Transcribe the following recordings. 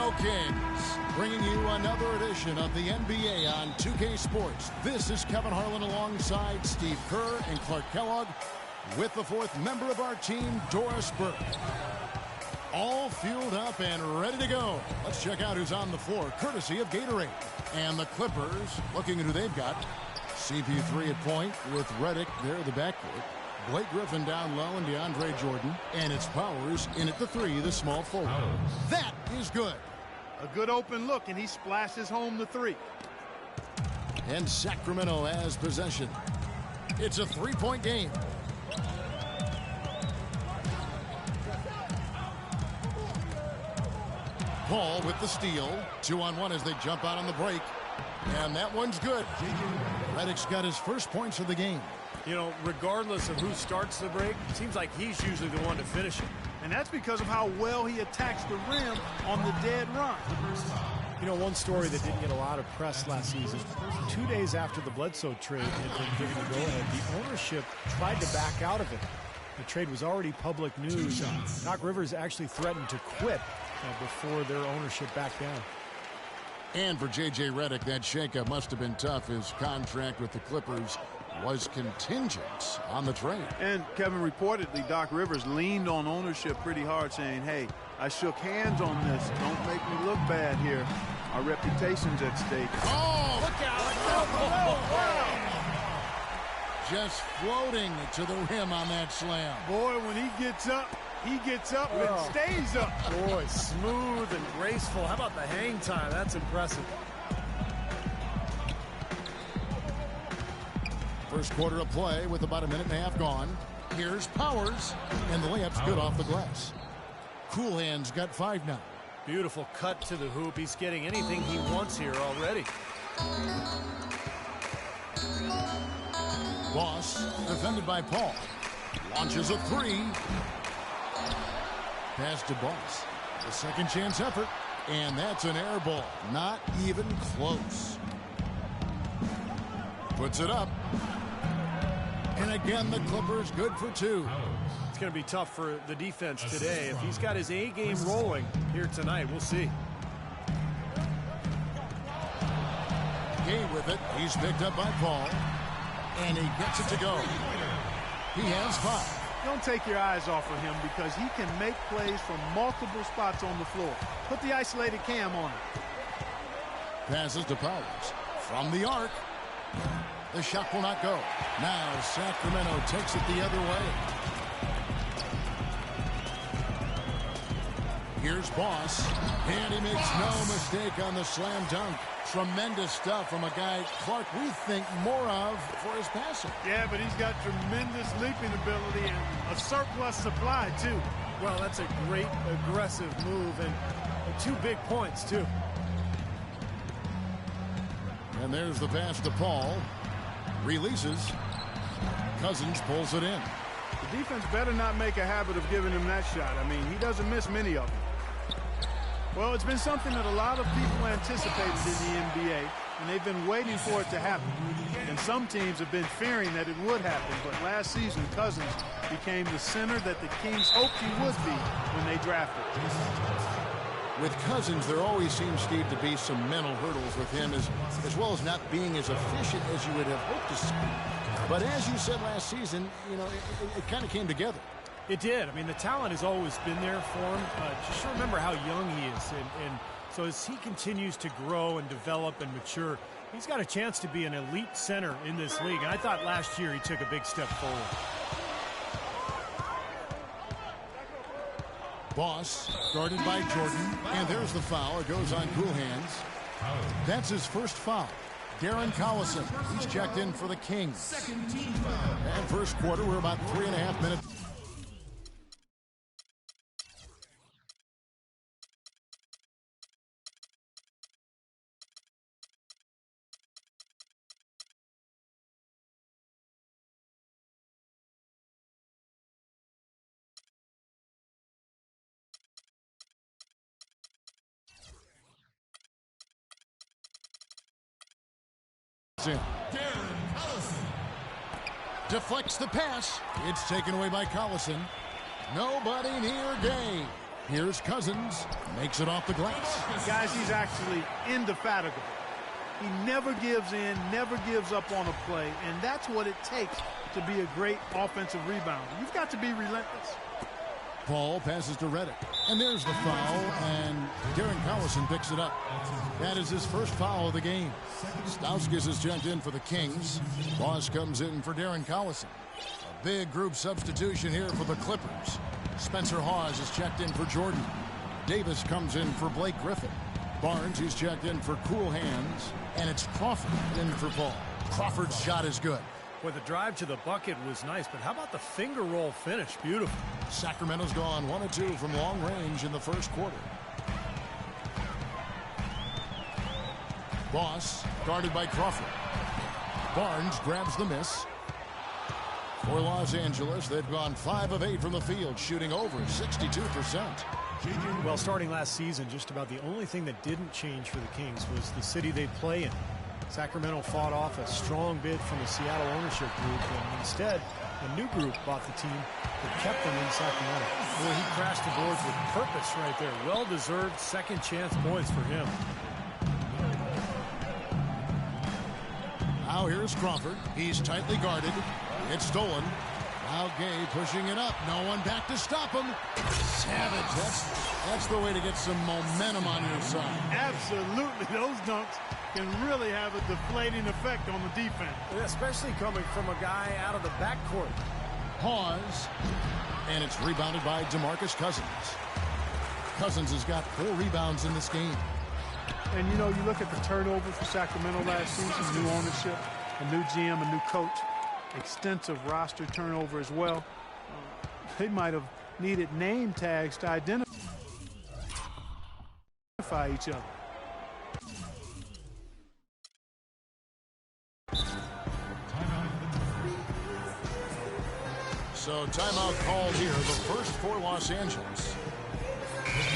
Sacramento Kings, bringing you another edition of the NBA on 2K Sports. This is Kevin Harlan alongside Steve Kerr and Clark Kellogg with the fourth member of our team, Doris Burke. All fueled up and ready to go. Let's check out who's on the floor, courtesy of Gatorade. And the Clippers, looking at who they've got. CP3 at point with Redick there at the backcourt. Blake Griffin down low and DeAndre Jordan. And it's Powers in at the three, the small forward. That is good. A good open look, and he splashes home the three. And Sacramento has possession. It's a three-point game. Paul with the steal. 2-on-1 as they jump out on the break. And that one's good. Redick's got his first points of the game. You know, regardless of who starts the break, it seems like he's usually the one to finish it. And that's because of how well he attacks the rim on the dead run. You know, one story that didn't get a lot of press last season, 2 days after the Bledsoe trade had been given the go-ahead, the ownership tried to back out of it. The trade was already public news. Doc Rivers actually threatened to quit before their ownership backed down. And for J.J. Redick, that shakeup must have been tough. His contract with the Clippers was contingent on the trade. And Kevin, reportedly, Doc Rivers leaned on ownership pretty hard, saying, hey, I shook hands on this. Don't make me look bad here. Our reputation's at stake. Oh, look out. Just floating to the rim on that slam. Boy, when he gets up and stays up. Boy, smooth and graceful. How about the hang time? That's impressive. First quarter of play with about a minute and a half gone. Here's Powers, and the layup's good off the glass. Cool Hands got 5 now. Beautiful cut to the hoop. He's getting anything he wants here already. Boss, defended by Paul. Launches a three. Pass to Boss. A second chance effort, and that's an air ball. Not even close. Puts it up. And again, the Clippers good for 2. It's going to be tough for the defense today. If he's got his A game rolling here tonight, we'll see. Gay with it. He's picked up by Paul. And he gets it to go. He has 5. Don't take your eyes off of him because he can make plays from multiple spots on the floor. Put the isolated cam on him. Passes to Powers. From the arc. The shot will not go. Now Sacramento takes it the other way. Here's Boss. And he makes no mistake on the slam dunk. Tremendous stuff from a guy, Clark, we think more of for his passing. Yeah, but he's got tremendous leaping ability and a surplus supply, too. Well, that's a great aggressive move and 2 big points, too. And there's the pass to Paul. Releases. Cousins pulls it in. The defense better not make a habit of giving him that shot. I mean, he doesn't miss many of them. Well, it's been something that a lot of people anticipated in the NBA, and they've been waiting for it to happen. And some teams have been fearing that it would happen, but last season, Cousins became the center that the Kings hoped he would be when they drafted him. With Cousins, there always seems, Steve, to be some mental hurdles with him, as well as not being as efficient as you would have hoped to see. But as you said last season, you know, it kind of came together. It did. I mean, the talent has always been there for him. Just remember how young he is. And so as he continues to grow and develop and mature, he's got a chance to be an elite center in this league. And I thought last year he took a big step forward. Boss, guarded by Jordan. And there's the foul. It goes on Cool Hands. That's his first foul. Darren Collison. He's checked in for the Kings. And first quarter, we're about 3.5 minutes. Deflects the pass. It's taken away by Collison. Nobody near Gay. Here's Cousins. Makes it off the glass. Guys, he's actually indefatigable. He never gives in, never gives up on a play, and that's what it takes to be a great offensive rebounder. You've got to be relentless. Paul passes to Reddick. And there's the foul, and Darren Collison picks it up. That is his first foul of the game. Stauskas is checked in for the Kings. Boss comes in for Darren Collison. A big group substitution here for the Clippers. Spencer Hawes is checked in for Jordan. Davis comes in for Blake Griffin. Barnes, he's checked in for Cool Hands. And it's Crawford in for Paul. Crawford's shot is good. Well, the drive to the bucket was nice, but how about the finger roll finish? Beautiful. Sacramento's gone 1 of 2 from long range in the first quarter. Boss guarded by Crawford. Barnes grabs the miss. For Los Angeles, they've gone 5 of 8 from the field, shooting over 62%. Well, starting last season, just about the only thing that didn't change for the Kings was the city they play in. Sacramento fought off a strong bid from the Seattle ownership group, and instead, a new group bought the team that kept them in Sacramento. Boy, he crashed the boards with purpose right there. Well-deserved second chance points for him. Now here's Crawford. He's tightly guarded. It's stolen. Now Gay pushing it up. No one back to stop him. Savage. That's the way to get some momentum on your side. Absolutely. Those dunks can really have a deflating effect on the defense. Especially coming from a guy out of the backcourt. Pause. And it's rebounded by DeMarcus Cousins. Cousins has got 4 rebounds in this game. And, you know, you look at the turnover for Sacramento last season, new ownership, a new GM, a new coach, extensive roster turnover as well. They might have needed name tags to identify each other. So timeout called here, the first for Los Angeles.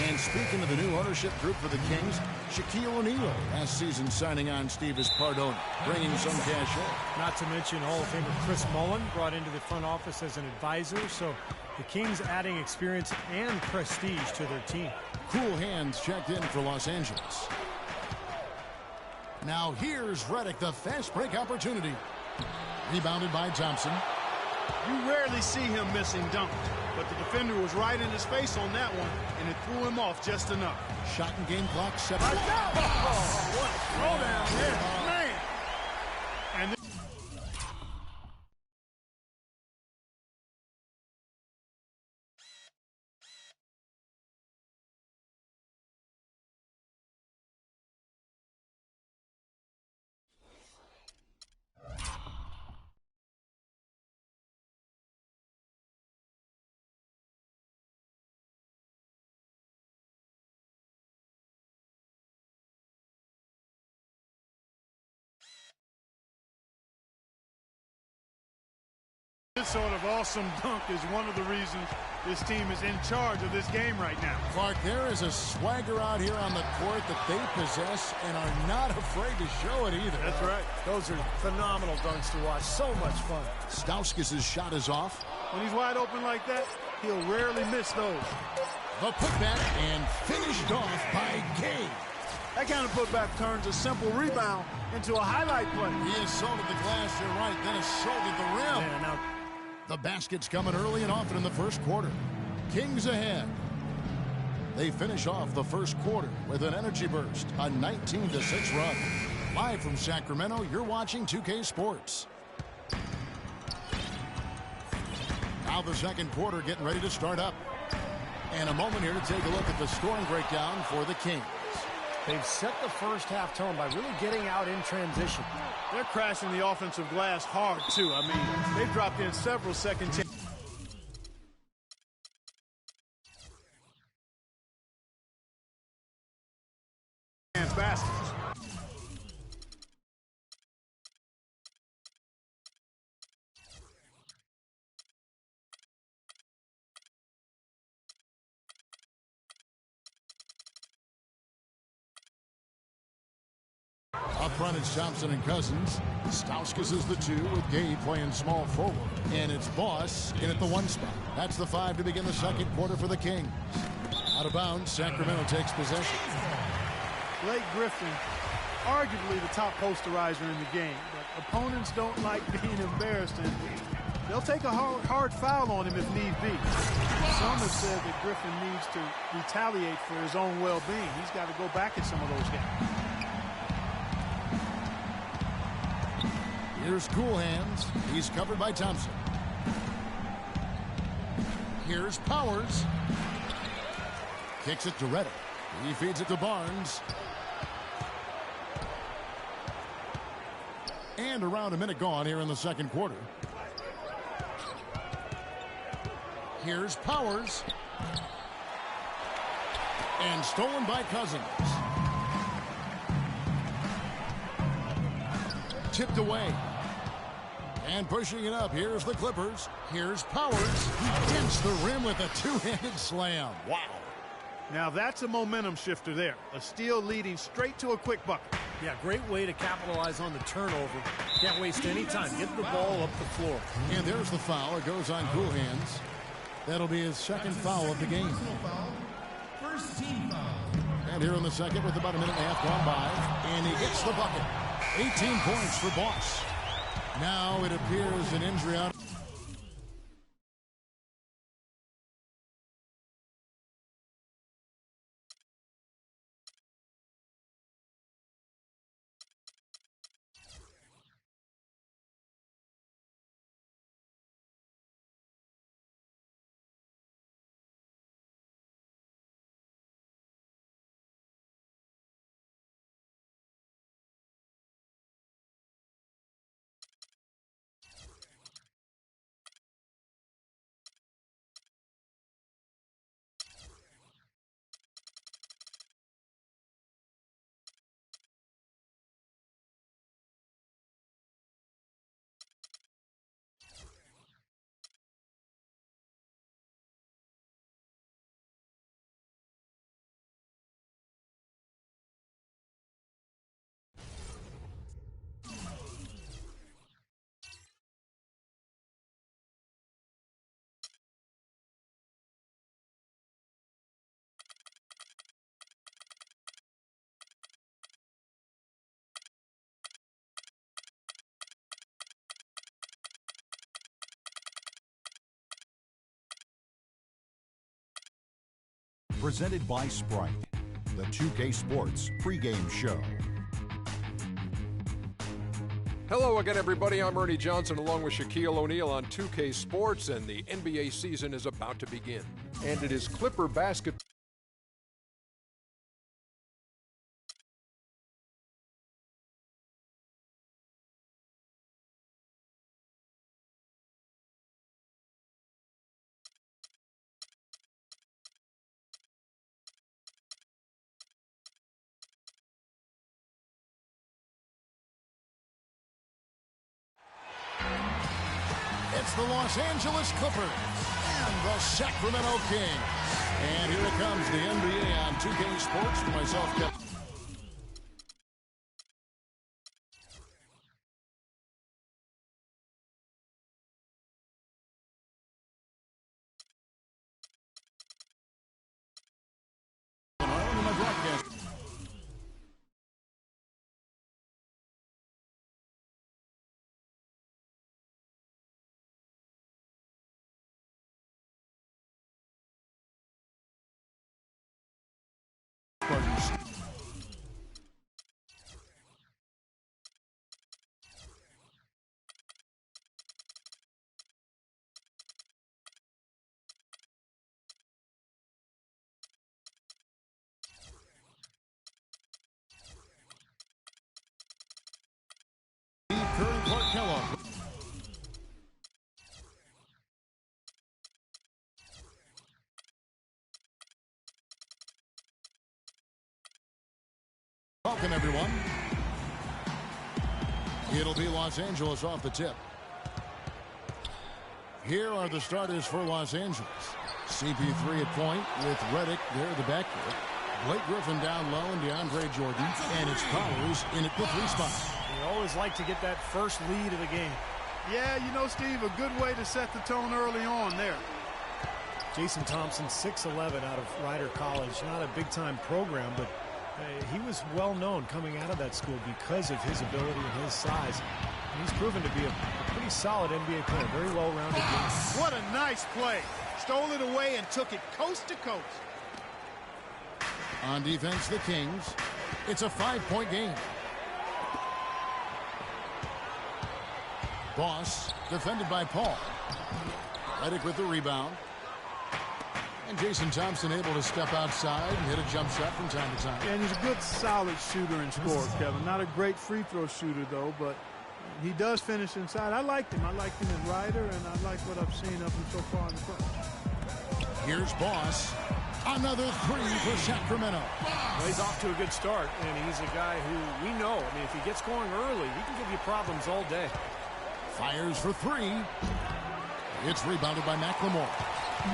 And speaking of the new ownership group for the Kings, Shaquille O'Neal last season signing on Steve as part owner, bringing some cash in. Not to mention Hall of Famer Chris Mullin brought into the front office as an advisor. So the Kings adding experience and prestige to their team. Cool Hands checked in for Los Angeles. Now here's Reddick, the fast break opportunity. Rebounded by Thompson. You rarely see him missing dunks, but the defender was right in his face on that one, and it threw him off just enough. Shot and game clock set. What a throwdown there, man. And this sort of awesome dunk is one of the reasons this team is in charge of this game right now. Clark, there is a swagger out here on the court that they possess and are not afraid to show it either. That's right. Those are phenomenal dunks to watch. So much fun. Stauskas' shot is off. When he's wide open like that, he'll rarely miss those. The putback and finished off by Gay. That kind of putback turns a simple rebound into a highlight play. He assaulted the glass, you're right, then assaulted the rim. Yeah, now the basket's coming early and often in the first quarter. Kings ahead. They finish off the first quarter with an energy burst, a 19-6 run. Live from Sacramento, you're watching 2K Sports. Now the second quarter getting ready to start up. And a moment here to take a look at the scoring breakdown for the Kings. they've set the first half tone by really getting out in transition. They're crashing the offensive glass hard, too. I mean, they've dropped in several second chance baskets. Up front, it's Thompson and Cousins. Stauskas is the 2 with Gay playing small forward. And it's Boss in at the 1 spot. That's the 5 to begin the second quarter for the Kings. Out of bounds, Sacramento takes possession. Blake Griffin, arguably the top posterizer in the game, but opponents don't like being embarrassed, and they'll take a hard foul on him if need be. Some have said that Griffin needs to retaliate for his own well-being. He's got to go back at some of those guys. Here's Cool Hands. He's covered by Thompson. Here's Powers. Kicks it to Reddick. He feeds it to Barnes. And around a minute gone here in the second quarter. Here's Powers. And stolen by Cousins. Tipped away. And pushing it up, here's the Clippers. Here's Powers. He gets the rim with a two-handed slam. Wow. Now that's a momentum shifter there. A steal leading straight to a quick bucket. Yeah, great way to capitalize on the turnover. Can't waste any time. Get the ball up the floor. And there's the foul. It goes on Cool Hands. That'll be his second foul of the game. First team foul. And here in the second with about a minute and a half gone by. And he gets the bucket. 18 points for Boss. Now it appears an injury out. Presented by Sprite, the 2K Sports pregame show. Hello again, everybody. I'm Ernie Johnson along with Shaquille O'Neal on 2K Sports, and the NBA season is about to begin. And it is Clipper basketball. It's the Los Angeles Clippers and the Sacramento Kings. And here it comes, the NBA on 2K Sports. For myself, Kevin. In my broadcast. Kellogg. Welcome, everyone. It'll be Los Angeles off the tip. Here are the starters for Los Angeles. CP3 at point with Reddick there at the backcourt. Blake Griffin down low and DeAndre Jordan. And it's Powers in at the three spot. You always like to get that first lead of the game. Yeah, you know, Steve, a good way to set the tone early on there. Jason Thompson, 6'11", out of Rider College. Not a big-time program, but he was well known coming out of that school because of his ability and his size. And he's proven to be a pretty solid NBA player, very well-rounded game. What a nice play. Stole it away and took it coast to coast. On defense, the Kings. It's a 5-point game. Boss, defended by Paul. Redick with the rebound. And Jason Thompson able to step outside and hit a jump shot from time to time. And he's a good, solid shooter and scorer, Kevin. Not a great free throw shooter, though, but he does finish inside. I liked him. I liked him in Rider, and I like what I've seen of him so far in the play. Here's Boss. Another three for Sacramento. Well, he's off to a good start, and he's a guy who we know. I mean, if he gets going early, he can give you problems all day. Fires for three. It's rebounded by McLemore.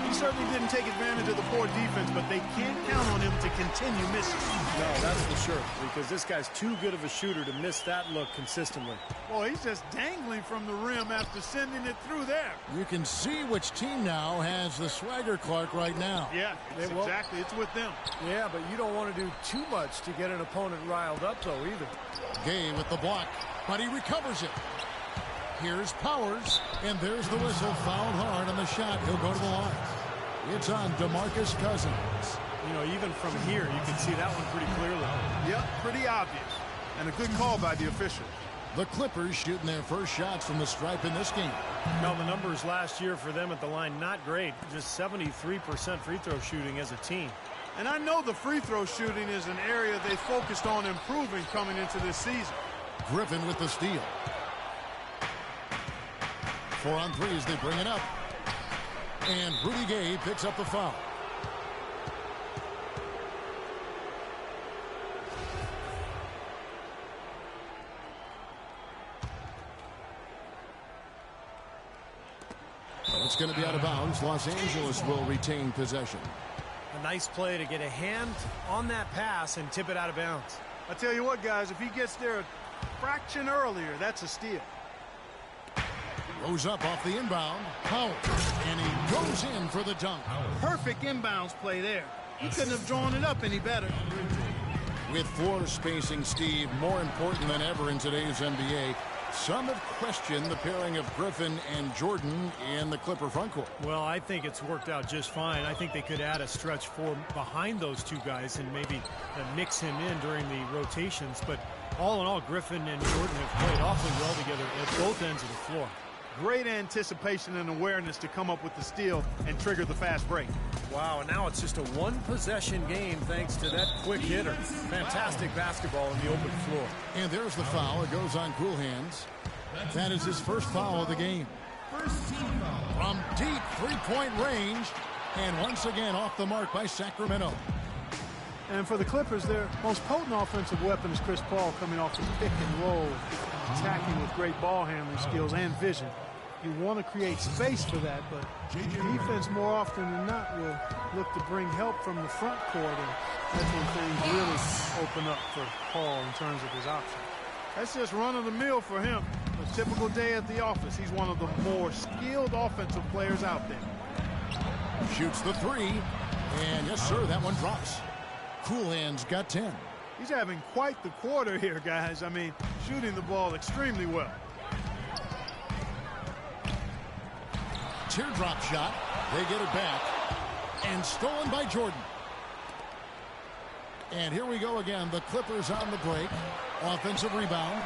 He certainly didn't take advantage of the poor defense, but they can't count on him to continue missing. No, that's for sure, because this guy's too good of a shooter to miss that look consistently. Boy, he's just dangling from the rim after sending it through there. You can see which team now has the swagger, Clark, right now. Yeah, exactly. It's with them. Yeah, but you don't want to do too much to get an opponent riled up, though, either. Gay with the block, but he recovers it. Here's Powers, and there's the whistle. Fouled hard on the shot. He'll go to the line. It's on DeMarcus Cousins. You know, even from here, you can see that one pretty clearly. Yep, pretty obvious. And a good call by the official. The Clippers shooting their first shots from the stripe in this game. Now, the numbers last year for them at the line, not great. Just 73% free throw shooting as a team. And I know the free throw shooting is an area they focused on improving coming into this season. Griffin with the steal. 4 on 3 as they bring it up. And Rudy Gay picks up the foul. It's going to be out of bounds. Los Angeles will retain possession. A nice play to get a hand on that pass and tip it out of bounds. I tell you what, guys, if he gets there a fraction earlier, that's a steal. Goes up off the inbound. Powers. And he goes in for the dunk. Perfect inbounds play there. He couldn't have drawn it up any better. With floor spacing, Steve, more important than ever in today's NBA, some have questioned the pairing of Griffin and Jordan in the Clipper frontcourt. Well, I think it's worked out just fine. I think they could add a stretch four behind those two guys and maybe mix him in during the rotations. But all in all, Griffin and Jordan have played awfully well together at both ends of the floor. Great anticipation and awareness to come up with the steal and trigger the fast break. Wow, and now it's just a one-possession game thanks to that quick hitter. Fantastic basketball in the open floor. And there's the foul. It goes on Cool Hands. That is his first foul of the game. From deep three-point range. And once again off the mark by Sacramento. And for the Clippers, their most potent offensive weapon is Chris Paul coming off the pick and roll, attacking with great ball handling skills and vision. You want to create space for that, but defense more often than not will look to bring help from the front court, and that's when things really open up for Paul in terms of his options. That's just run-of-the-mill for him. A typical day at the office. He's one of the more skilled offensive players out there. Shoots the three, and yes, sir, that one drops. Cool Hands got 10. He's having quite the quarter here, guys. I mean, shooting the ball extremely well. Teardrop shot. They get it back. And stolen by Jordan. And here we go again. The Clippers on the break. Offensive rebound.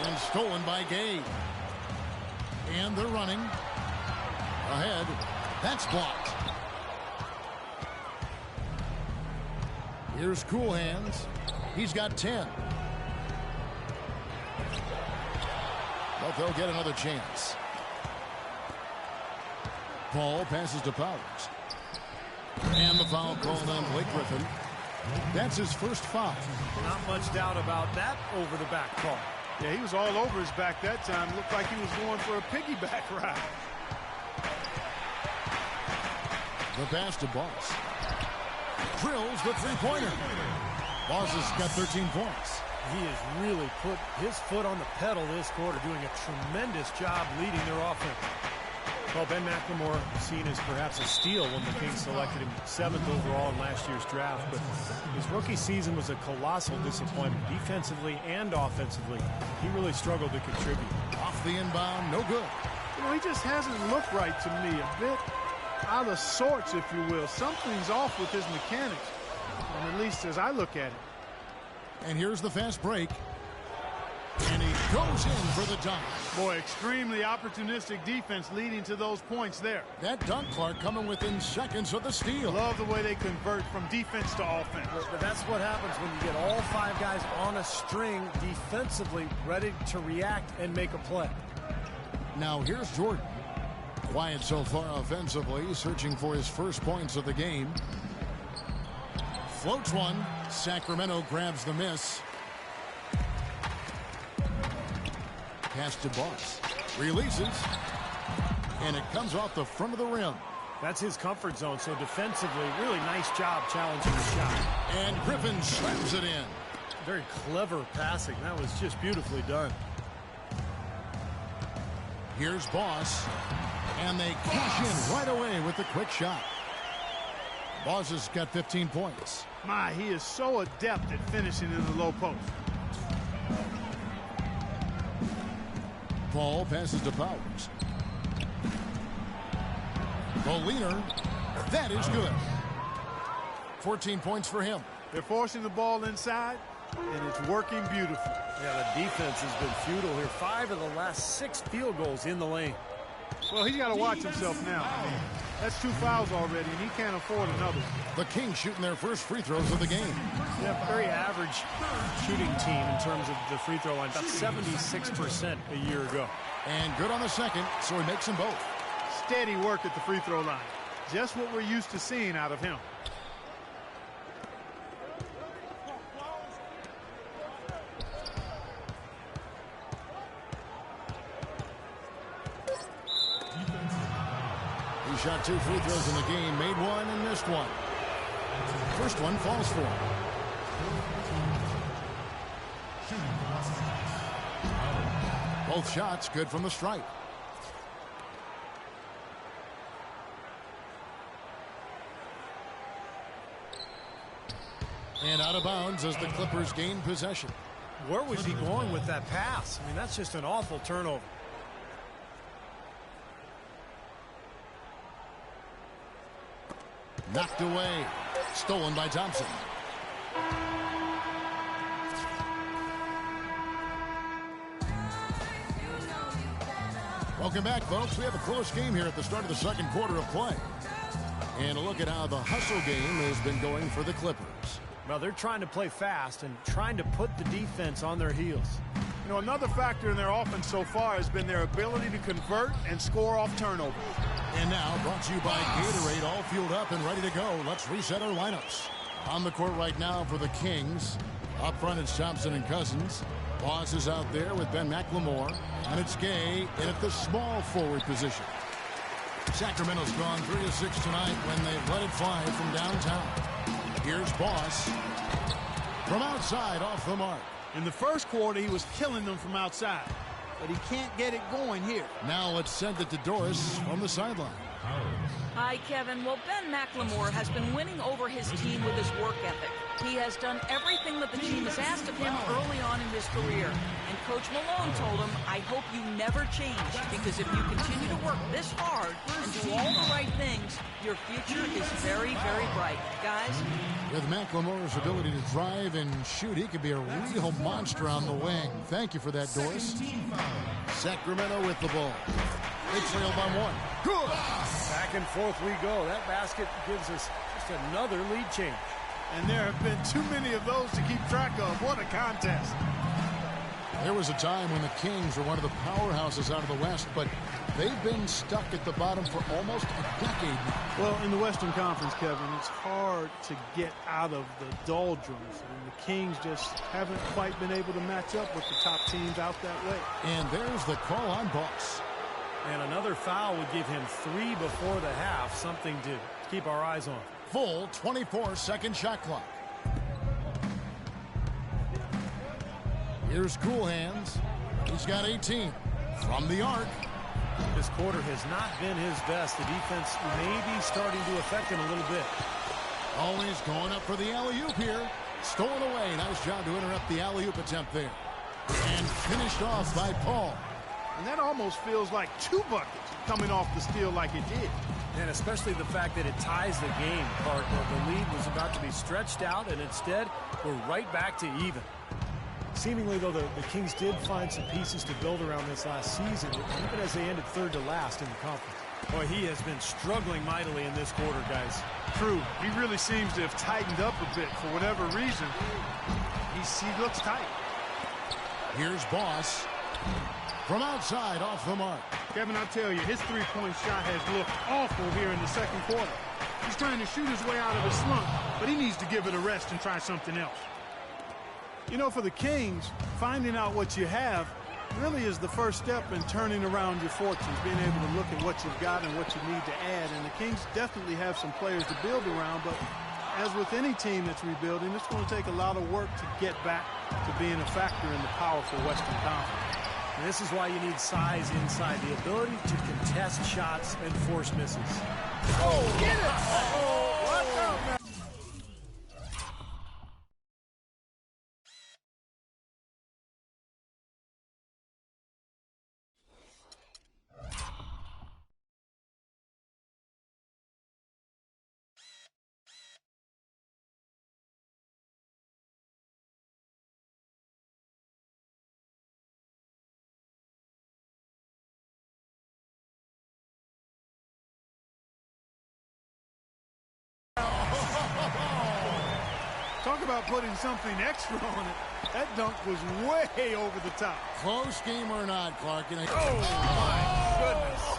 And stolen by Gay. And they're running. Ahead. That's blocked. Here's Cool Hands. He's got 10. But they'll get another chance. Paul passes to Powers. And the foul called on Blake Griffin. That's his first foul. Not much doubt about that over the back call. Yeah, he was all over his back that time. Looked like he was going for a piggyback ride. The pass to Boss. Drills the three-pointer. Boss has got 13 points. He has really put his foot on the pedal this quarter, doing a tremendous job leading their offense. Well, Ben McLemore seen as perhaps a steal when the Kings selected him 7th overall in last year's draft, but his rookie season was a colossal disappointment defensively and offensively. He really struggled to contribute. Off the inbound, no good. You know, he just hasn't looked right to me. A bit out of sorts, if you will. Something's off with his mechanics, at least as I look at it. And here's the fast break. And he goes in for the dunk. Boy, extremely opportunistic defense leading to those points there. That dunk, Clark, coming within seconds of the steal. Love the way they convert from defense to offense. But that's what happens when you get all 5 guys on a string defensively ready to react and make a play. Now here's Jordan. Quiet so far offensively, searching for his first points of the game. Floats one. Sacramento grabs the miss. Pass to Boss. Releases. And it comes off the front of the rim. That's his comfort zone, so defensively, really nice job challenging the shot. And Griffin slams it in. Very clever passing. That was just beautifully done. Here's Boss. And they cash in right away with the quick shot. Boss has got 15 points. My, he is so adept at finishing in the low post. Paul passes to Powers. Molina, that is good. 14 points for him. They're forcing the ball inside, and it's working beautifully. Yeah, the defense has been futile here. 5 of the last 6 field goals in the lane. Well, he's got to watch himself now. That's 2 fouls already, and he can't afford another. The Kings shooting their first free throws of the game. Yeah, very average shooting team in terms of the free throw line. About 76% a year ago. And good on the second, so he makes them both. Steady work at the free throw line. Just what we're used to seeing out of him. He shot 2 free throws in the game, made one and missed one. First one falls for him. Both shots good from the stripe. And out of bounds as the Clippers gain possession. Where was he going with that pass? I mean, that's just an awful turnover. Knocked away. Stolen by Thompson. Welcome back, folks. We have a close game here at the start of the second quarter of play. And a look at how the hustle game has been going for the Clippers. Well, they're trying to play fast and trying to put the defense on their heels. You know, another factor in their offense so far has been their ability to convert and score off turnovers. And now, brought to you by Gatorade, all fueled up and ready to go. Let's reset our lineups. On the court right now for the Kings. Up front, it's Thompson and Cousins. Boss is out there with Ben McLemore. And it's Gay in at the small forward position. Sacramento's gone 3 of 6 tonight when they've let it fly from downtown. Here's Boss. From outside, off the mark. In the first quarter, he was killing them from outside. But he can't get it going here. Now let's send it to Doris on the sideline. Hi, Kevin. Well, Ben McLemore has been winning over his team with his work ethic. He has done everything that the team has asked of him early on in his career. And Coach Malone told him, I hope you never change, because if you continue to work this hard and do all the right things, your future is very, very bright. Guys? With McLemore's ability to drive and shoot, he could be a real monster on the wing. Thank you for that, Doris. Sacramento with the ball. They trail by 1. Good! Back and forth we go. That basket gives us just another lead change. And there have been too many of those to keep track of. What a contest. There was a time when the Kings were one of the powerhouses out of the West, but they've been stuck at the bottom for almost a decade now. Well, in the Western Conference, Kevin, it's hard to get out of the doldrums. And the Kings just haven't quite been able to match up with the top teams out that way. And there's the call on Boss. And another foul would give him 3 before the half, something to keep our eyes on. Full 24-second shot clock. Here's Cool Hands. He's got 18. From the arc. This quarter has not been his best. The defense may be starting to affect him a little bit. Always going up for the alley-oop here. Stolen away. Nice job to interrupt the alley-oop attempt there. And finished off by Paul. And that almost feels like 2 buckets coming off the steal like it did. And especially the fact that it ties the game, Clark. The lead was about to be stretched out, and instead, we're right back to even. Seemingly, though, the Kings did find some pieces to build around this last season, even as they ended 3rd to last in the conference. Boy, he has been struggling mightily in this quarter, guys. True. He really seems to have tightened up a bit for whatever reason. He looks tight. Here's Boss. From outside, off the mark. Kevin, I'll tell you, his three-point shot has looked awful here in the second quarter. He's trying to shoot his way out of his slump, but he needs to give it a rest and try something else. You know, for the Kings, finding out what you have really is the first step in turning around your fortunes, being able to look at what you've got and what you need to add. And the Kings definitely have some players to build around, but as with any team that's rebuilding, it's going to take a lot of work to get back to being a factor in the powerful Western Conference. And this is why you need size inside, the ability to contest shots and force misses. Oh, get it! What the? Talk about putting something extra on it. That dunk was way over the top. Close game or not, Clark. Oh, my goodness.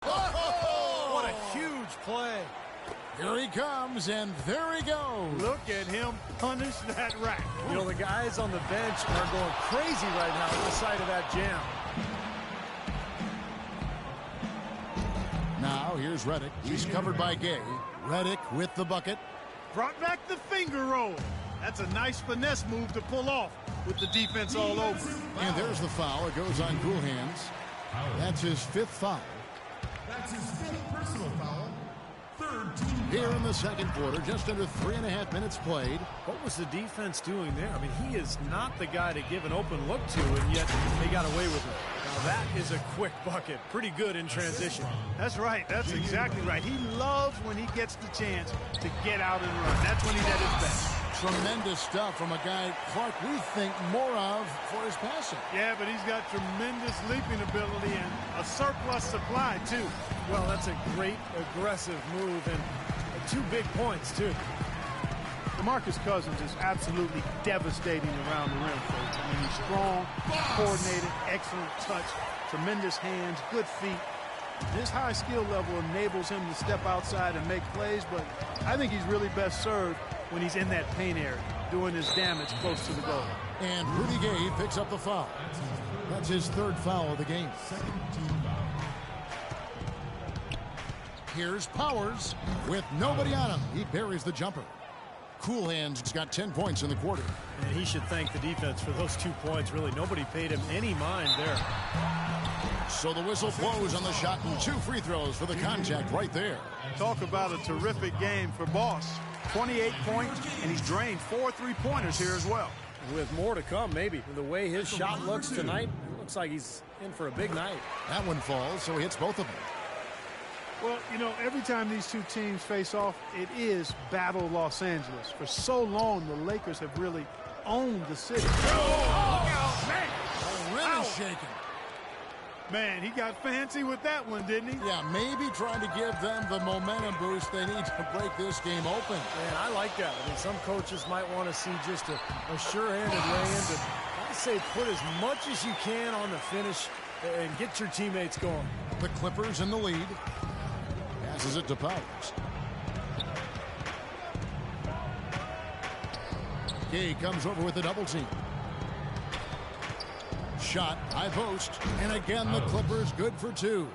What a huge play. Here he comes, and there he goes. Look at him punish that rack. You know, the guys on the bench are going crazy right now at the sight of that jam. Now, here's Reddick. He's covered by Gay. Reddick with the bucket. Brought back the finger roll. That's a nice finesse move to pull off with the defense all over. And there's the foul. It goes on Cool Hands. That's his 5th foul. That's his 5th personal foul. 3rd team foul. Here in the second quarter, just under 3.5 minutes played. What was the defense doing there? I mean, he is not the guy to give an open look to, and yet they got away with it. Now, that is a quick bucket. Pretty good in transition. That's right. That's exactly right. He loves when he gets the chance to get out and run. That's when he's at his best. Tremendous stuff from a guy, Clark, we think more of for his passing. Yeah, but he's got tremendous leaping ability and a surplus supply, too. Well, that's a great aggressive move, and 2 big points, too. DeMarcus Cousins is absolutely devastating around the rim, folks. I mean, he's strong, coordinated, excellent touch, tremendous hands, good feet. His high skill level enables him to step outside and make plays, but I think he's really best served when he's in that paint area, doing his damage close to the goal. And Rudy Gay picks up the foul. That's his 3rd foul of the game. 2nd team foul. Here's Powers with nobody on him. He buries the jumper. Cool Hands got 10 points in the quarter. And he should thank the defense for those 2 points. Really, nobody paid him any mind there. So the whistle blows on the shot and 2 free throws for the contact right there. Talk about a terrific game for Boss. 28 points, and he's drained 4 3-pointers here as well. With more to come, maybe. The way his shot looks tonight, it looks like he's in for a big night. That one falls, so he hits both of them. Well, you know, every time these two teams face off, it is Battle Los Angeles. For so long, the Lakers have really owned the city. Oh, man. The rim is shaking. Man, he got fancy with that one, didn't he? Yeah, maybe trying to give them the momentum boost they need to break this game open. Man, I like that. I mean, some coaches might want to see just a sure-handed lay-in, but I say put as much as you can on the finish and get your teammates going. The Clippers in the lead. Passes it to Powers. Gay comes over with a double team. Shot, high post, and again the Clippers good for two.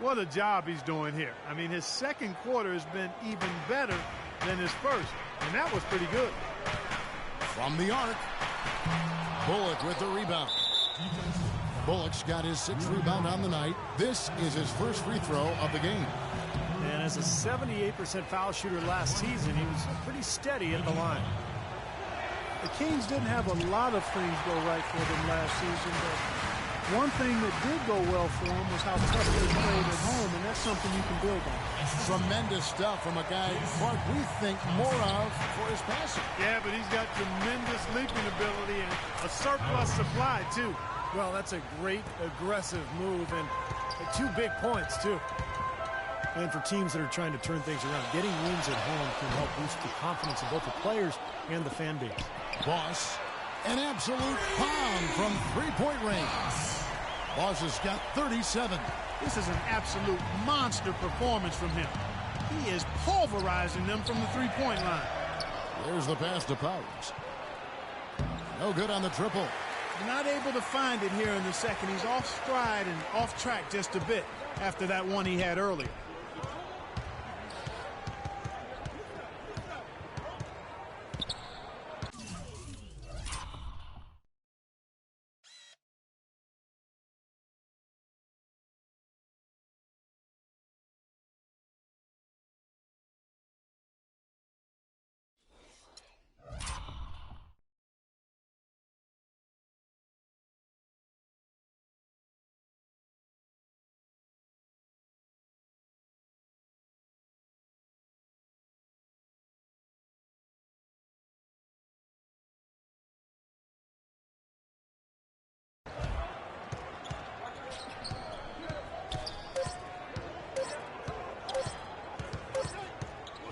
What a job he's doing here. I mean, his second quarter has been even better than his first, and that was pretty good. From the arc, Bullock with the rebound. Bullock's got his 6th rebound on the night. This is his first free throw of the game. And as a 78% foul shooter last season, he was pretty steady at the line. The Kings didn't have a lot of things go right for them last season, but one thing that did go well for them was how tough they played at home, and that's something you can build on. Tremendous stuff from a guy, Clark, we think more of for his passing. Yeah, but he's got tremendous leaping ability and a surplus supply, too. Well, that's a great aggressive move, and 2 big points, too. And for teams that are trying to turn things around, getting wins at home can help boost the confidence of both the players and the fan base. Boss, an absolute pound from 3-point range. Boss has got 37. This is an absolute monster performance from him. He is pulverizing them from the 3-point line. There's the pass to Powers. No good on the triple. Not able to find it here in the second. He's off stride and off track just a bit after that one he had earlier.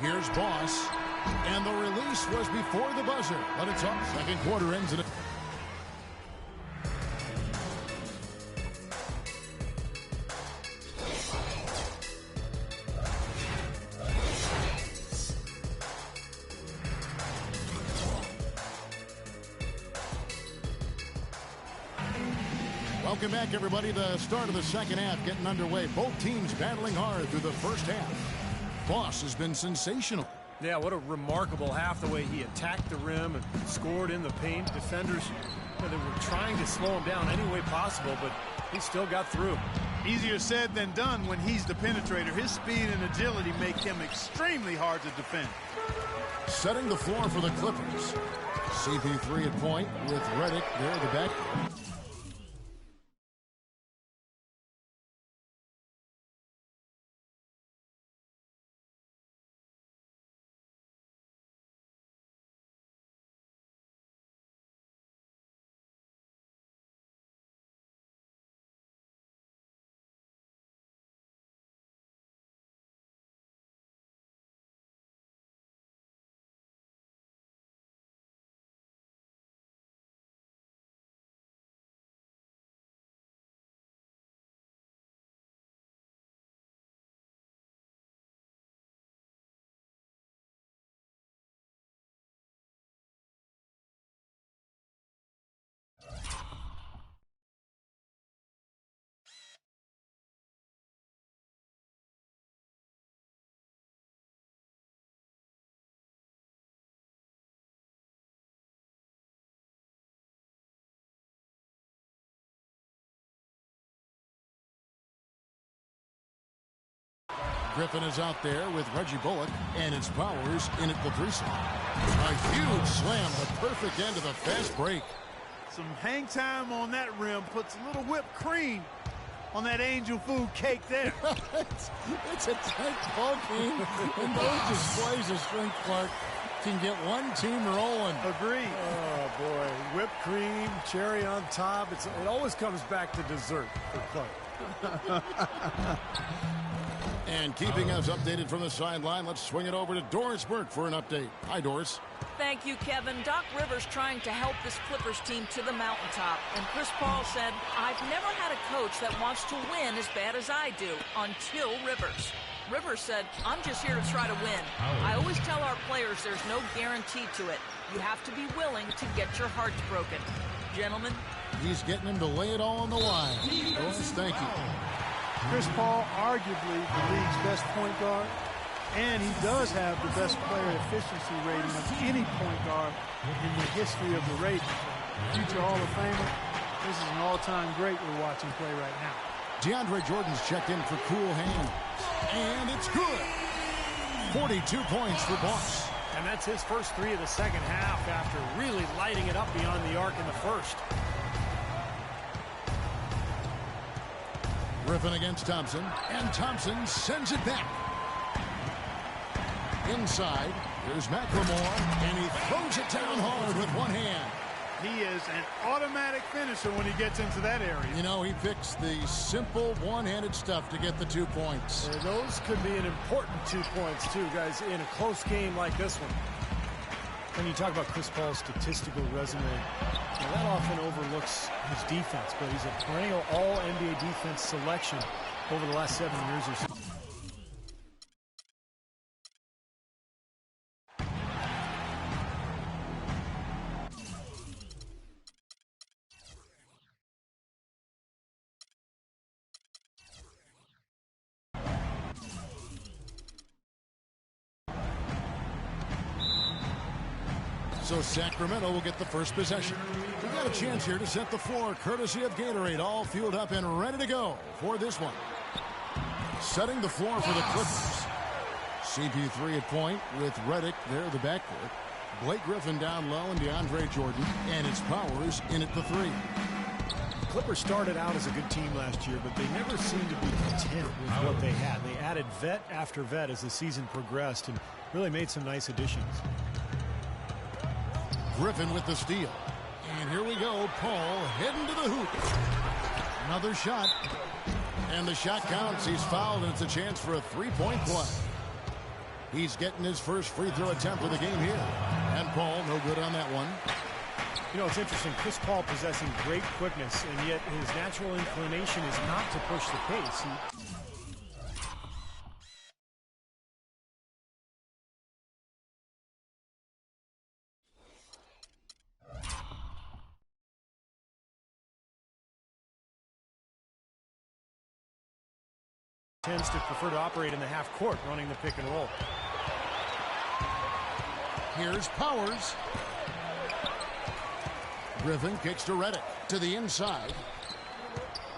Here's Boss, and the release was before the buzzer, but it's up. Second quarter ends in it. Welcome back, everybody. The start of the second half getting underway. Both teams battling hard through the first half. Boss has been sensational. Yeah, what a remarkable half, the way he attacked the rim and scored in the paint. Defenders, they were trying to slow him down any way possible, but he still got through. Easier said than done when he's the penetrator. His speed and agility make him extremely hard to defend. Setting the floor for the Clippers. CP3 at point with Redick there at the back. Griffin is out there with Reggie Bullock, and it's Powers in at the threesome. A huge slam, the perfect end of the fast break. Some hang time on that rim puts a little whipped cream on that angel food cake there. it's a tight ball game, and those displays of strength, Clark, can get one team rolling. Agreed. Oh, boy. Whipped cream, cherry on top. It always comes back to dessert for Clark. And keeping us updated from the sideline, let's swing it over to Doris Burke for an update. Hi, Doris. Thank you, Kevin. Doc Rivers trying to help this Clippers team to the mountaintop. And Chris Paul said, I've never had a coach that wants to win as bad as I do, until Rivers. Rivers said, I'm just here to try to win. I always tell our players there's no guarantee to it. You have to be willing to get your hearts broken. Gentlemen. He's getting him to lay it all on the line. Doris, thank you. Chris Paul, arguably the league's best point guard, and he does have the best player efficiency rating of any point guard in the history of the Ravens. Future Hall of Famer, this is an all-time great we're watching play right now. DeAndre Jordan's checked in for cool hand, and it's good. 42 points for Boss. And that's his first three of the second half after really lighting it up beyond the arc in the first. Griffin against Thompson, and Thompson sends it back. Inside, here's McLemore, and he throws it down hard with one hand. He is an automatic finisher when he gets into that area. You know, he picks the simple one-handed stuff to get the 2 points. And those could be an important 2 points, too, guys, in a close game like this one. When you talk about Chris Paul's statistical resume, that often overlooks his defense, but he's a perennial all-NBA defense selection over the last 7 years or so. So Sacramento will get the first possession. We've got a chance here to set the floor, courtesy of Gatorade, all fueled up and ready to go for this one. Setting the floor for the Clippers. CP3 at point with Redick there at the backcourt. Blake Griffin down low and DeAndre Jordan, and it's Powers in at the 3. The Clippers started out as a good team last year, but they never seemed to be content with what they had. They added vet after vet as the season progressed and really made some nice additions. Griffin with the steal. And here we go. Paul heading to the hoop. Another shot. And the shot counts. He's fouled, and it's a chance for a three-point play. He's getting his first free throw attempt of the game here. And Paul, no good on that one. You know, it's interesting. Chris Paul possessing great quickness, and yet his natural inclination is not to push the pace. Tends to prefer to operate in the half court, running the pick and roll. Here's Powers. Griffin kicks to Redick to the inside.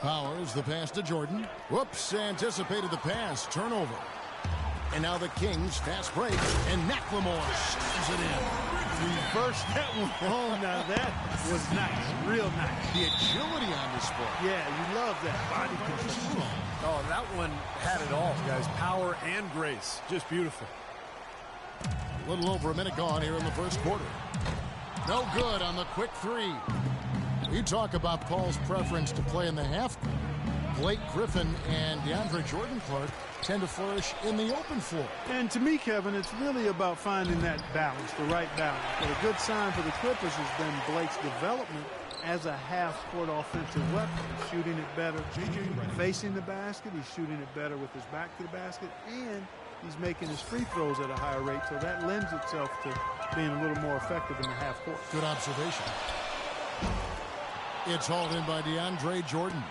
Powers, the pass to Jordan. Whoops, anticipated the pass. Turnover. And now the Kings fast break, and McLemore slams it in. Reverse that one home. Now that was nice, real nice. The agility on this sport. Yeah, you love that body control. Oh, that one had it all, guys. Power and grace. Just beautiful. A little over a minute gone here in the first quarter. No good on the quick 3. You talk about Paul's preference to play in the half court. Blake Griffin and DeAndre Jordan, Clark, tend to flourish in the open floor. And to me, Kevin, it's really about finding that balance, the right balance. But a good sign for the Clippers has been Blake's development as a half-court offensive weapon. He's shooting it better facing the basket. He's shooting it better with his back to the basket. And he's making his free throws at a higher rate. So that lends itself to being a little more effective in the half-court. Good observation. It's hauled in by DeAndre Jordan.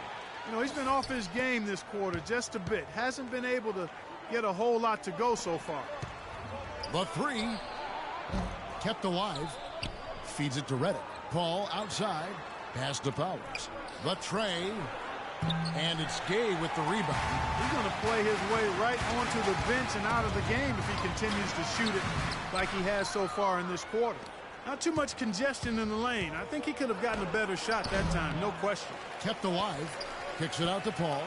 You know, he's been off his game this quarter just a bit. Hasn't been able to get a whole lot to go so far. The 3 kept alive. Feeds it to Redick. Paul outside. Pass to Powers. The tray. And it's Gay with the rebound. He's going to play his way right onto the bench and out of the game if he continues to shoot it like he has so far in this quarter. Not too much congestion in the lane. I think he could have gotten a better shot that time, no question. Kept alive. Kicks it out to Paul.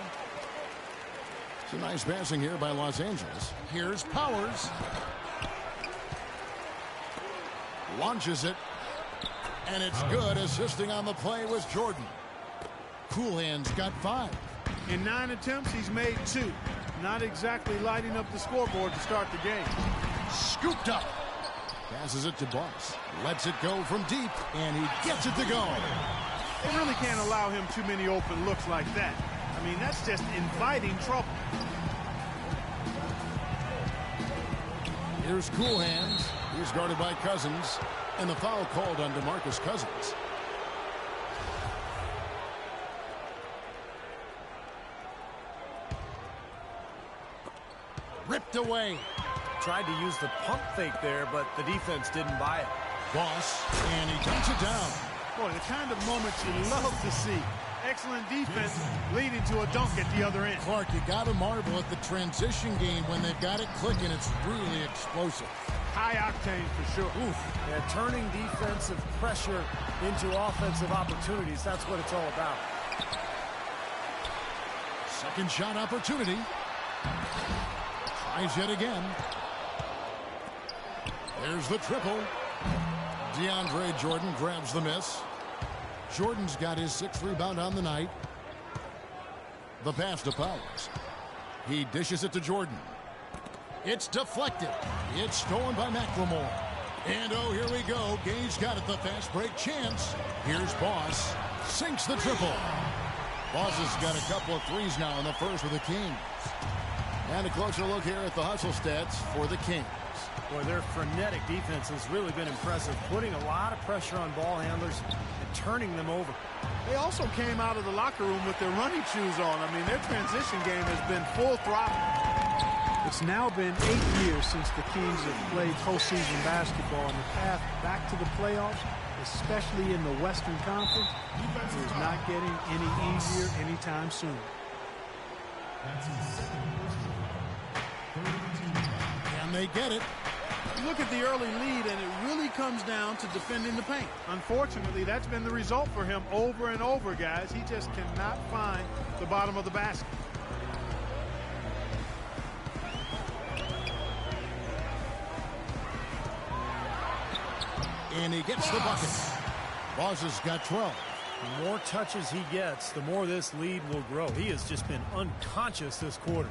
It's a nice passing here by Los Angeles. Here's Powers. Launches it. And it's good. Assisting on the play was Jordan. Coolhand's got 5. In 9 attempts, he's made 2. Not exactly lighting up the scoreboard to start the game. Scooped up. Passes it to Boss. Lets it go from deep. And he gets it to go. They really can't allow him too many open looks like that. I mean, that's just inviting trouble. Here's Coolhands. He's guarded by Cousins. And the foul called on DeMarcus Cousins. Ripped away. Tried to use the pump fake there, but the defense didn't buy it. Boss, and he dunks it down. Boy, the kind of moments you love to see. Excellent defense leading to a dunk at the other end. Clark, you got to marvel at the transition game when they've got it clicking. It's really explosive. High octane for sure. Oof. Yeah, turning defensive pressure into offensive opportunities. That's what it's all about. Second shot opportunity. Tries yet again. There's the triple. DeAndre Jordan grabs the miss. Jordan's got his 6th rebound on the night. The pass to Powers. He dishes it to Jordan. It's deflected. It's stolen by McLemore. And oh, here we go. Gay's got it, the fast break chance. Here's Boss. Sinks the triple. Boss has got a couple of threes now in the first with the Kings. And a closer look here at the hustle stats for the Kings. Boy, their frenetic defense has really been impressive, putting a lot of pressure on ball handlers and turning them over. They also came out of the locker room with their running shoes on. I mean, their transition game has been full throttle. It's now been 8 years since the Kings have played postseason basketball, and the path back to the playoffs, especially in the Western Conference, is not getting any easier anytime soon. And they get it. Look at the early lead, and it really comes down to defending the paint. Unfortunately, that's been the result for him over and over, guys. He just cannot find the bottom of the basket. And he gets the bucket. Boss has got 12. The more touches he gets, the more this lead will grow. He has just been unconscious this quarter.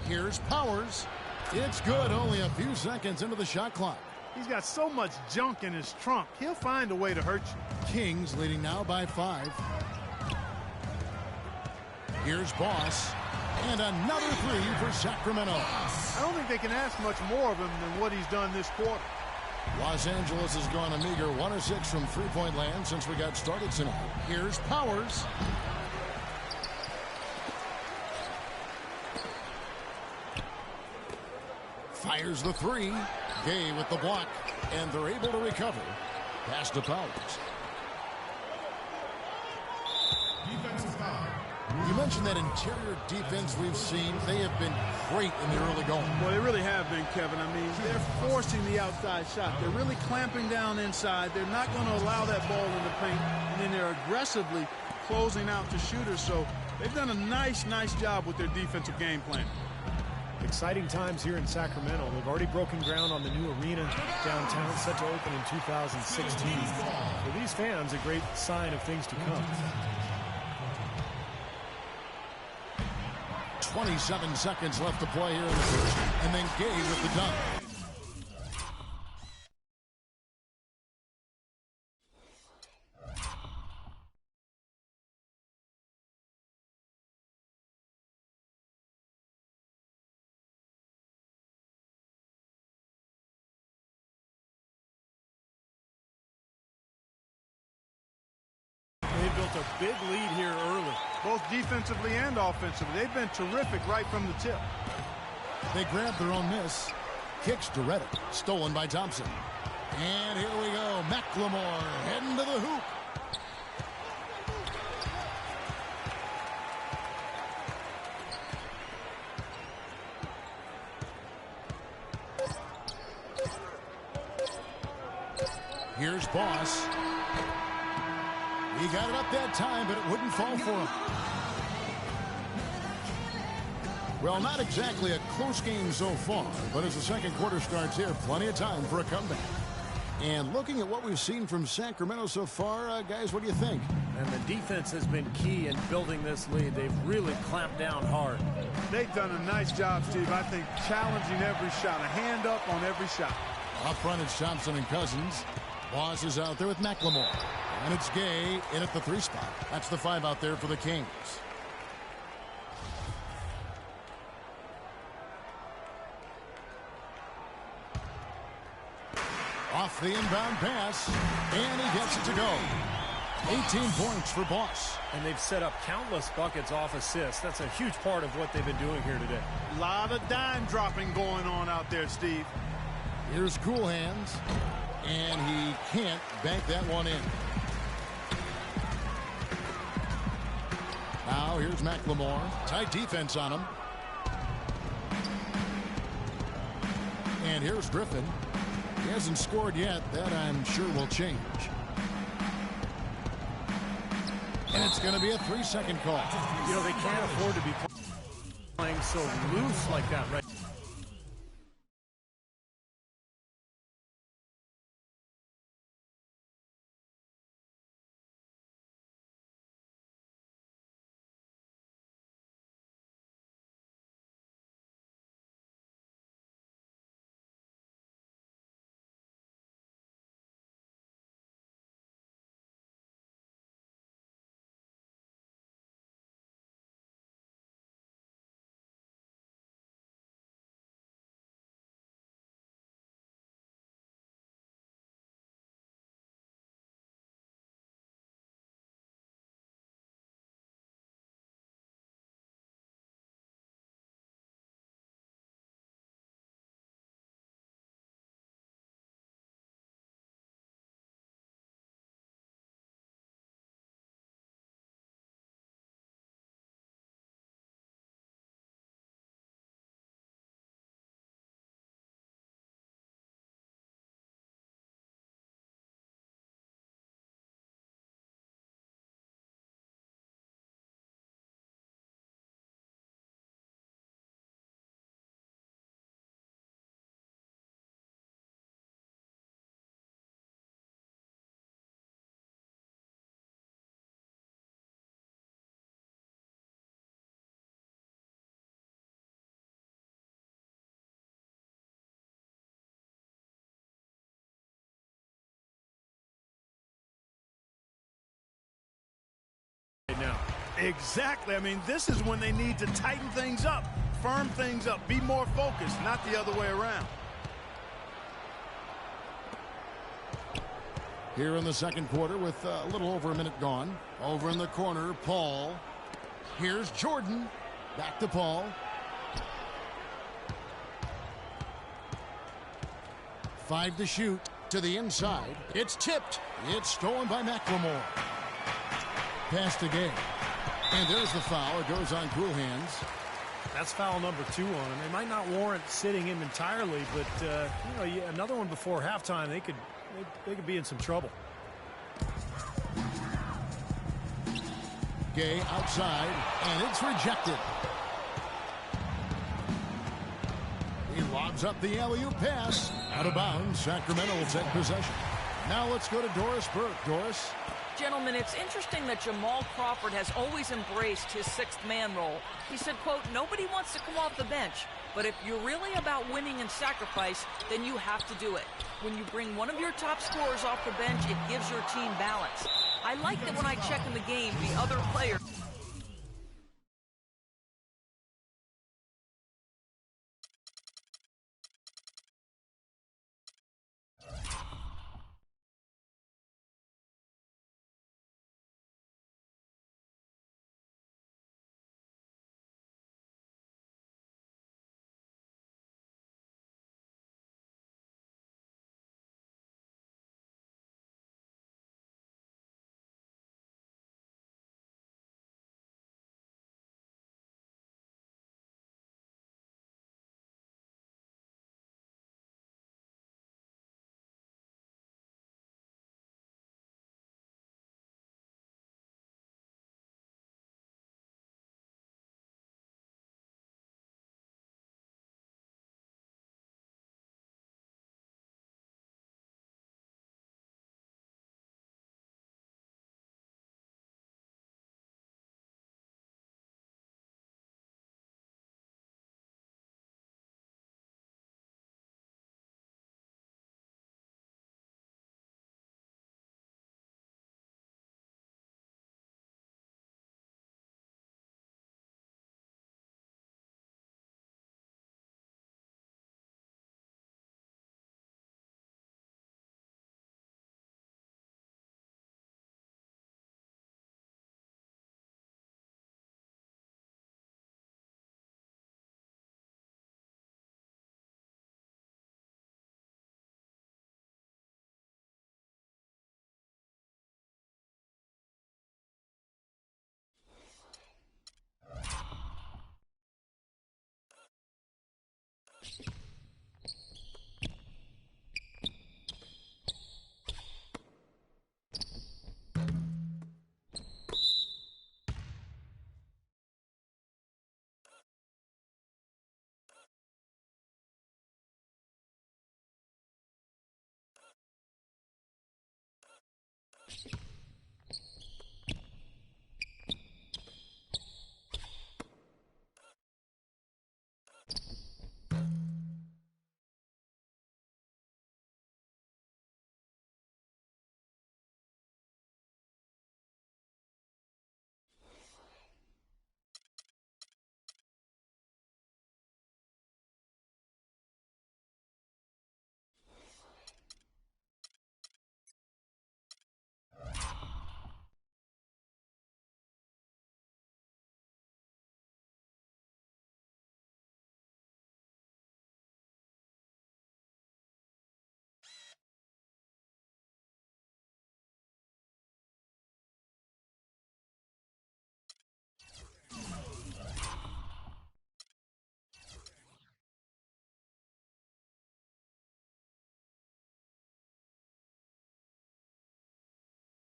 Here's Powers. It's good, only a few seconds into the shot clock. He's got so much junk in his trunk. He'll find a way to hurt you. Kings leading now by 5. Here's Boss. And another 3 for Sacramento. I don't think they can ask much more of him than what he's done this quarter. Los Angeles has gone a meager 1 of 6 from three-point land since we got started tonight. Here's Powers. Fires the 3. Gay with the block. And they're able to recover. Pass to Powers. Defensive foul. You mentioned that interior defense we've seen. They have been great in the early going. Well, they really have been, Kevin. I mean, they're forcing the outside shot. They're really clamping down inside. They're not going to allow that ball in the paint. And then they're aggressively closing out to shooters. So they've done a nice job with their defensive game plan. Exciting times here in Sacramento. They've already broken ground on the new arena downtown, set to open in 2016. For these fans, a great sign of things to come. 27 seconds left to play here in the first. And then Gay with the dunk. They built a big lead here early. Both defensively and offensively. They've been terrific right from the tip. They grab their own miss. Kicks to Reddick. Stolen by Thompson. And here we go. McLemore heading to the hoop. Here's Boss. He got it up that time, but it wouldn't fall for him. Well, not exactly a close game so far, but as the second quarter starts here, plenty of time for a comeback. And looking at what we've seen from Sacramento so far, guys, what do you think? And the defense has been key in building this lead. They've really clamped down hard. They've done a nice job, Steve. I think challenging every shot, a hand up on every shot. Up front, it's Thompson and Cousins. Boss is out there with McLemore. And it's Gay in at the 3 spot. That's the 5 out there for the Kings. Off the inbound pass, and he gets it to go. 18 points for Boss. And they've set up countless buckets off assists. That's a huge part of what they've been doing here today. A lot of dime dropping going on out there, Steve. Here's Cool Hands, and he can't bank that one in. Now here's McLemore. Tight defense on him. And here's Griffin. He hasn't scored yet. That, I'm sure, will change. And it's going to be a 3-second call. You know, they can't afford to be playing so loose like that right now. Exactly. I mean, this is when they need to tighten things up, firm things up, be more focused, not the other way around. Here in the second quarter with a little over a minute gone. Over in the corner, Paul. Here's Jordan. Back to Paul. 5 to shoot. To the inside. It's tipped. It's stolen by McLemore. Pass to Gay. And there's the foul. It goes on Cool Hands. That's foul number 2 on him. It might not warrant sitting him entirely, but you know, another one before halftime, they could be in some trouble. Gay outside, and it's rejected. He lobs up the alley-oop pass. Out of bounds. Sacramento will take possession. Now let's go to Doris Burke. Doris. Gentlemen, it's interesting that Jamal Crawford has always embraced his 6th man role. He said, quote, nobody wants to come off the bench, but if you're really about winning and sacrifice, then you have to do it. When you bring one of your top scorers off the bench, it gives your team balance. I like that when I check in the game, the other players